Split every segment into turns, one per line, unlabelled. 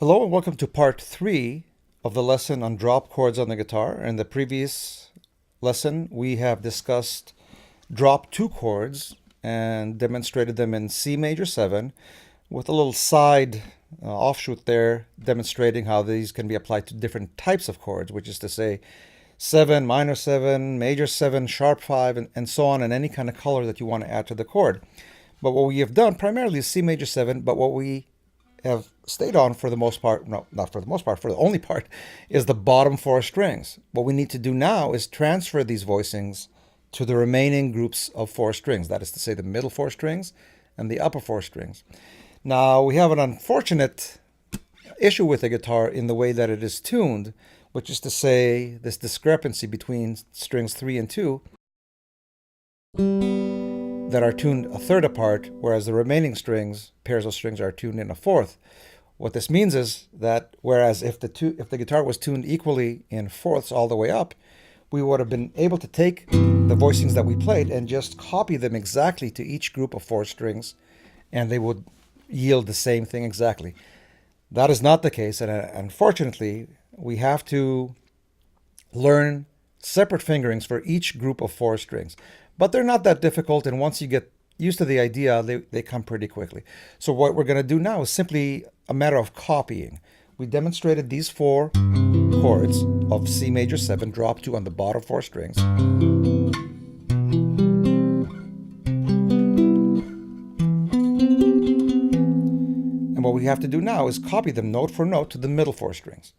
Hello and welcome to part 3 of the lesson on drop chords on the guitar. In the previous lesson, we have discussed drop 2 chords and demonstrated them in C major 7 with a little side offshoot there demonstrating how these can be applied to different types of chords, which is to say 7, minor 7, major 7, sharp 5, and so on, and any kind of color that you want to add to the chord. But what we have done primarily is C major 7, but what we have stayed on for the most part, no, not for the most part, for the only part, is the bottom 4 strings. What we need to do now is transfer these voicings to the remaining groups of 4 strings. That is to say the middle 4 strings and the upper 4 strings. Now, we have an unfortunate issue with the guitar in the way that it is tuned, which is to say this discrepancy between strings 3 and 2 that are tuned a third apart, whereas the remaining strings, pairs of strings, are tuned in a fourth. What this means is that whereas if the guitar was tuned equally in fourths all the way up, we would have been able to take the voicings that we played and just copy them exactly to each group of 4 strings, and they would yield the same thing exactly. That is not the case, and unfortunately, we have to learn separate fingerings for each group of 4 strings. But they're not that difficult, and once you get used to the idea, they come pretty quickly. So what we're going to do now is simply a matter of copying. We demonstrated these 4 chords of C major 7, drop 2 on the bottom 4 strings. And what we have to do now is copy them note for note to the middle 4 strings.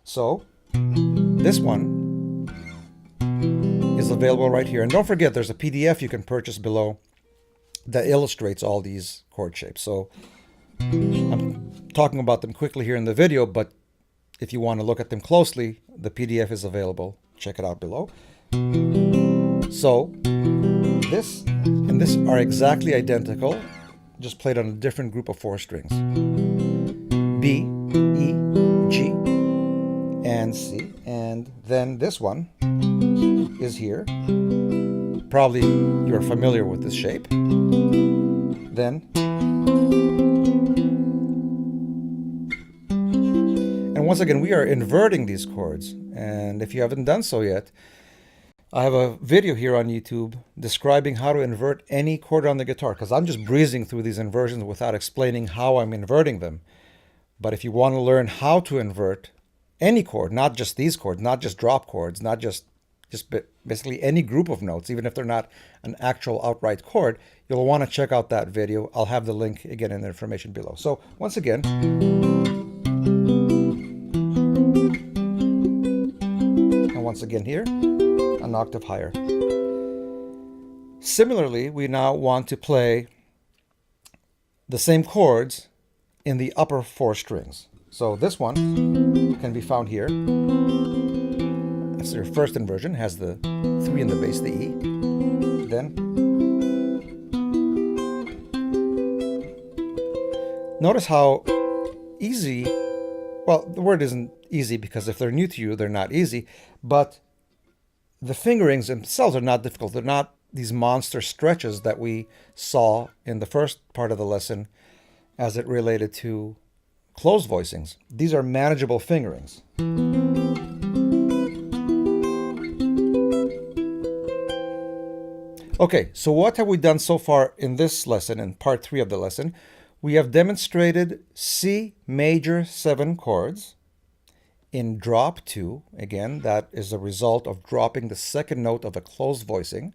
So this one is available right here. And don't forget, there's a PDF you can purchase below that illustrates all these chord shapes. So I'm talking about them quickly here in the video, but if you want to look at them closely, the PDF is available. Check it out below. So this and this are exactly identical, just played on a different group of 4 strings. B, E, G, and C. And then this one is here. Probably you're familiar with this shape. Then, and once again, we are inverting these chords. And if you haven't done so yet, I have a video here on YouTube describing how to invert any chord on the guitar, because I'm just breezing through these inversions without explaining how I'm inverting them. But if you want to learn how to invert any chord, not just these chords, not just drop chords, not just basically any group of notes, even if they're not an actual outright chord, you'll want to check out that video. I'll have the link again in the information below. So once again, and once again here, an octave higher. Similarly, we now want to play the same chords in the upper 4 strings. So this one can be found here. That's your first inversion, has the 3 in the bass, the E. Then notice how easy, well, the word isn't easy because if they're new to you, they're not easy, but the fingerings themselves are not difficult. They're not these monster stretches that we saw in the first part of the lesson as it related to closed voicings. These are manageable fingerings. Okay, so what have we done so far in this lesson, in part 3 of the lesson? We have demonstrated C major 7 chords in drop 2. Again, that is a result of dropping the second note of a closed voicing.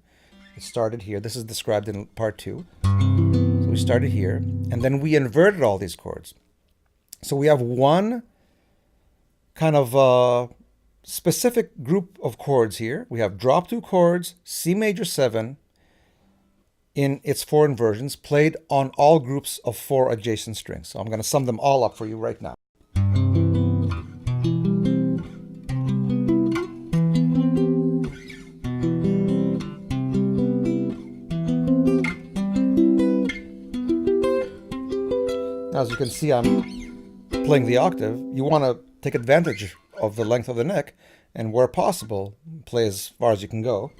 It started here. This is described in part 2. So we started here, and then we inverted all these chords. So we have one kind of specific group of chords here. We have drop 2 chords, C major 7, in its 4 inversions, played on all groups of 4 adjacent strings. So I'm going to sum them all up for you right now. Now, as you can see, I'm playing the octave. You want to take advantage of the length of the neck, and where possible, play as far as you can go.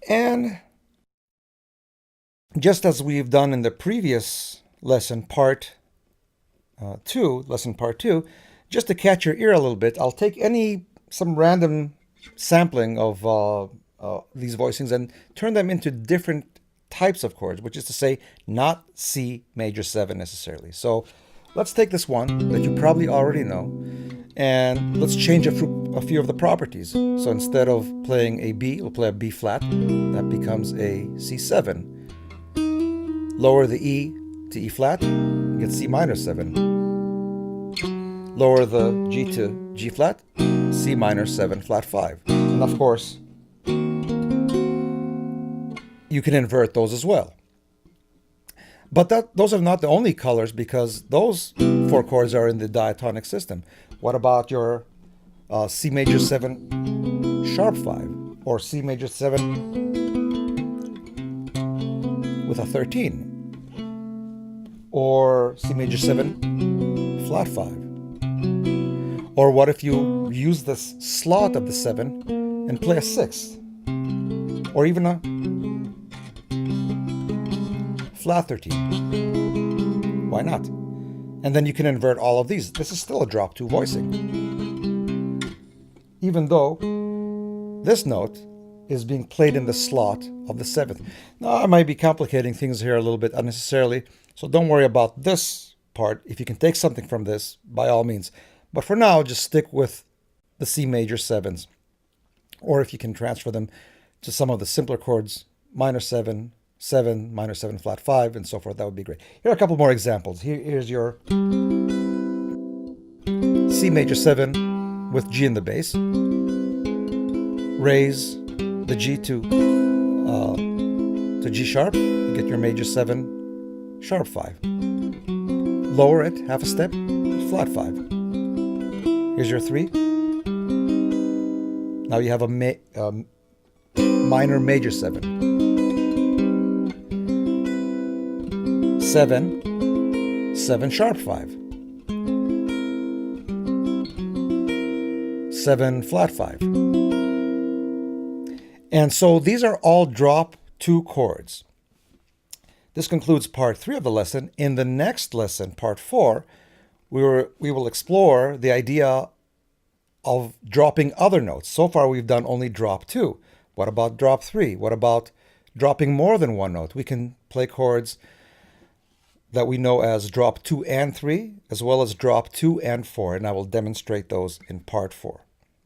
And just as we've done in the previous lesson, part 2, just to catch your ear a little bit, I'll take some random sampling of these voicings and turn them into different types of chords, which is to say, not C major 7 necessarily. So let's take this one that you probably already know, and let's change a few of the properties. So instead of playing a B, we'll play a B flat. That becomes a C7. Lower the E to E flat, get C minor 7. Lower the G to G flat, C minor 7 flat 5. And of course, you can invert those as well. But those are not the only colors, because those 4 chords are in the diatonic system. What about your C major 7 sharp 5, or C major 7 with a 13, or C major 7 flat 5? Or what if you use this slot of the 7 and play a 6th, or even a flat 13? Why not? And then you can invert all of these. This is still a drop 2 voicing, even though this note is being played in the slot of the 7th. Now, I might be complicating things here a little bit unnecessarily, so don't worry about this part. If you can take something from this, by all means. But for now, just stick with the C major 7s. Or if you can transfer them to some of the simpler chords, minor 7, 7, minor 7 flat 5, and so forth, that would be great. Here are a couple more examples. Here's your C major 7 with G in the bass. Raise the G to G sharp, you get your major 7 sharp 5. Lower it half a step, flat 5. Here's your 3. Now you have a minor major 7. 7, 7 sharp 5. 7 flat 5. And so these are all drop 2 chords. This concludes part 3 of the lesson. In the next lesson, part 4, we will explore the idea of dropping other notes. So far, we've done only drop 2. What about drop 3? What about dropping more than one note? We can play chords that we know as drop 2 and 3, as well as drop 2 and 4, and I will demonstrate those in part 4.